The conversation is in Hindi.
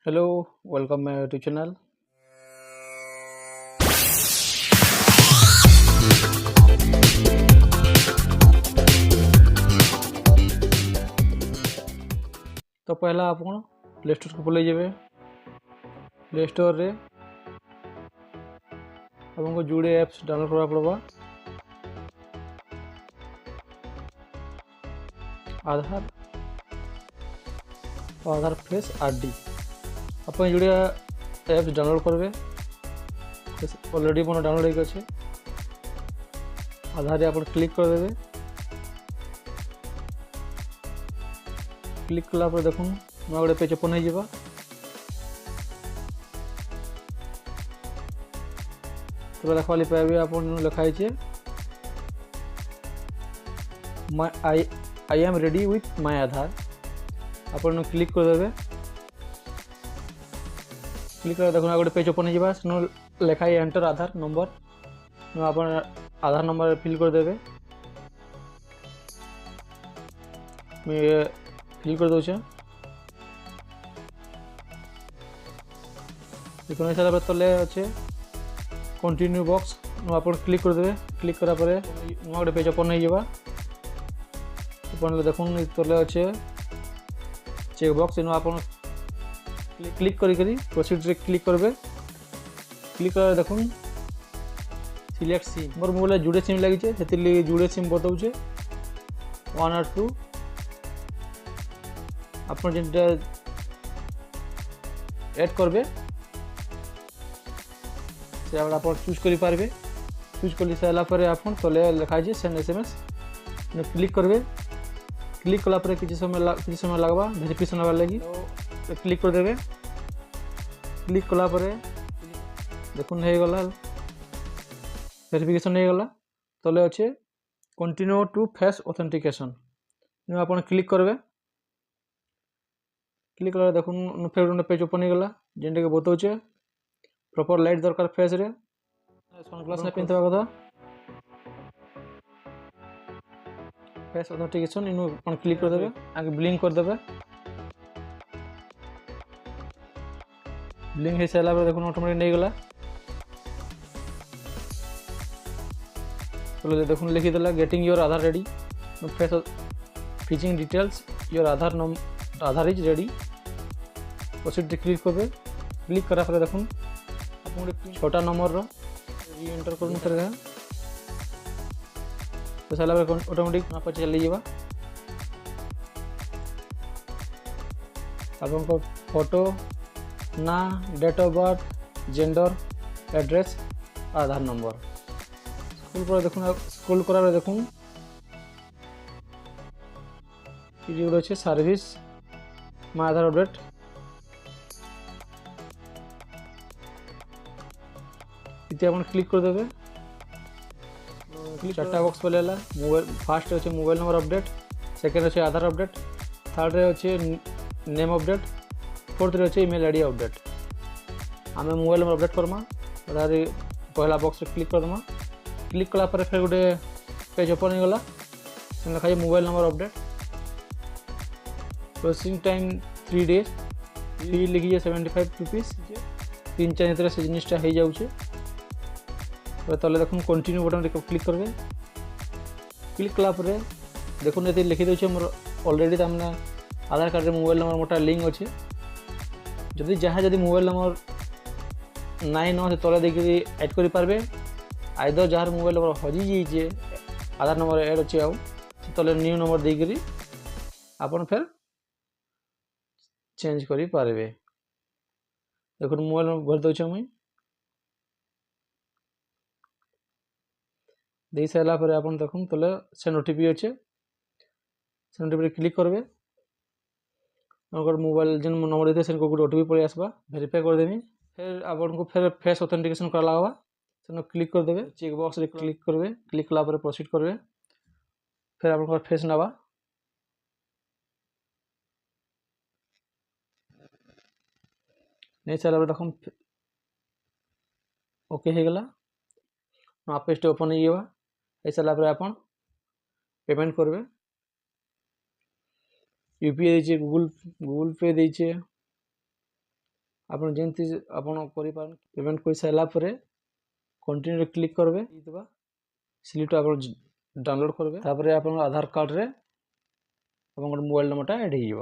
Hello, welcome my YouTube channel. तो पहला आप प्ले स्टोर को पलि जाए। प्ले स्टोर रे आपको जुड़े एप्स डाउनलोड करवा पड़वा। आधार और आधार फेस आरडी आप जुड़े एप्स डाउनलोड करेंगे। ऑलरेडी मन डाउनलोड हो अच्छे आधार आप क्लिक कर देवे। क्लिक कला पर देखो ना गोटे पेज ओपन हो तो देखा पाइबे आप लिखाई I am ready with my Aadhaar आप क्लिक कर देवे। क्लिक कर देखो गोटे पेज ओपन हो लिखाई एंटर आधार नंबर आप आधार नंबर फिल कर देवे। फिल कर दूचे देखो सारा तले अच्छे कंटिन्यू बॉक्स आप क्लिक कर देवे। क्लिक करा पर गोटे पेज ओपन हो देखो तले अच्छे चेक बॉक्स इन आप क्लिक करी प्रोसीड रे क्लिक करबे। क्लिक कर देखो सिलेक्ट सिम मोर मोबाइल जुड़े सिम लगी से जुड़े सिम बताऊे 1 और 2 आप ऐड करबे से आप चूज करि पारबे। चूज कर सारा पर आप तले लिखाई सेंड एसएमएस क्लिक करबे। क्लिक कला पर किसी समय लगवा वेरिफिकेशन हबार लगी तो क्लिक कर देवे। क्लिक कला पर देखो हो गला वेरिफिकेशन हो गला तले अच्छे कंटिन्यू टू फेस ऑथेंटिकेशन आप क्लिक करबे। क्लिक कला देखो फिर गोटे पेज ओपन हो गला जेनटा के बताऊे प्रॉपर लाइट दरकार फेस रे सनग्लास ने पिंधवा कथा फेस ऑथेंटिकेशन इन अपन क्लिक कर देवे। आगे ब्लिंक कर देवे। ब्लिंक हो सारा पर देखो ऑटोमेटिक नहीं गला तो देखो लिखी देला getting your Aadhaar ready face fetching details your Aadhaar is ready proceed click करबे। क्लिक करा पर देखो आप छोटा नंबर री एंटर कर तो सारा ऑटोमेटिक आप चली जावा। आपको फोटो ना date of birth gender address Aadhaar number school पर देखो स्कूल करा देखो ये अच्छे सर्विस माय आधार अपडेट इतने आप क्लिक कर देवे। चार्टा बॉक्स पे लेला मोबाइल फास्ट अच्छे मोबाइल नंबर अपडेट सेकेंड अच्छे आधार अपडेट थर्ड रे अच्छे नेम अपडेट फोर्थ रे अच्छे ईमेल आईडी अपडेट। आम मोबाइल नंबर अपडेट करमा पहला बॉक्स क्लिक कर दमा। क्लिक कला पर फिर गोटे पेज ओपन हो गला लिखा mobile number update processing time 3 days fee लिखी 75 रुपीज 3-4 दिन से जिनटा हो जाऊे। तले देखो कंटिन्यू बटन क्लिक करबे। क्लिक कला पर देखो ये लिखी दूचे मोर ऑलरेडी तमने आधार कार्ड मोबाइल नंबर मोटा लिंक अच्छे जदि जहाँ जदि मोबाइल नंबर नाई न तले देखिए ऐड कर पारबे। आइदर जार मोबाइल नंबर हजि जाइए आधार नंबर ऐड अच्छे आउ तले न्यू नंबर देकरी आपन फिर चेंज करि पारबे। देखो मोबाइल नंबर भर दूचे मुई दे सारा पर आप देखो तले सेंड ओटीपी अच्छे सेंड ओटीपी क्लिक करबे। अगर मोबाइल जिन नंबर देते से गोटे ओटीपी पड़े आसवा वेरीफाई कर देवी। फिर आपको फिर फेस ऑथेंटिकेशन कर लगवा से क्लिक कर देवे। चेक बॉक्स रे क्लिक करबे। क्लिक कला पर प्रोसीड करबे। फिर आप फेस नवा नहीं सारा देखो ओके हो गला आप पेज ओपन हो सारा पर आप पेमेंट करबे। यूपीआई दीजिए गूगल पे दीजिए ଆପଣ ଯେମିତି ଆପଣ କରିପାରନ୍ତି। ପେମେଣ୍ଟ କରିସାରିଲା ପରେ କଣ୍ଟିନ୍ୟୁରେ କ୍ଲିକ୍ କରିବେ, ଦେଇଦେବା ସ୍ଲିପ୍ଟା ଆପଣ ଡାଉନଲୋଡ଼ କରିବେ। ତାପରେ ଆପଣଙ୍କ ଆଧାର କାର୍ଡ଼ରେ ଆପଣଙ୍କର ମୋବାଇଲ ନମ୍ବରଟା ଆଡ଼୍ ହେଇଯିବ।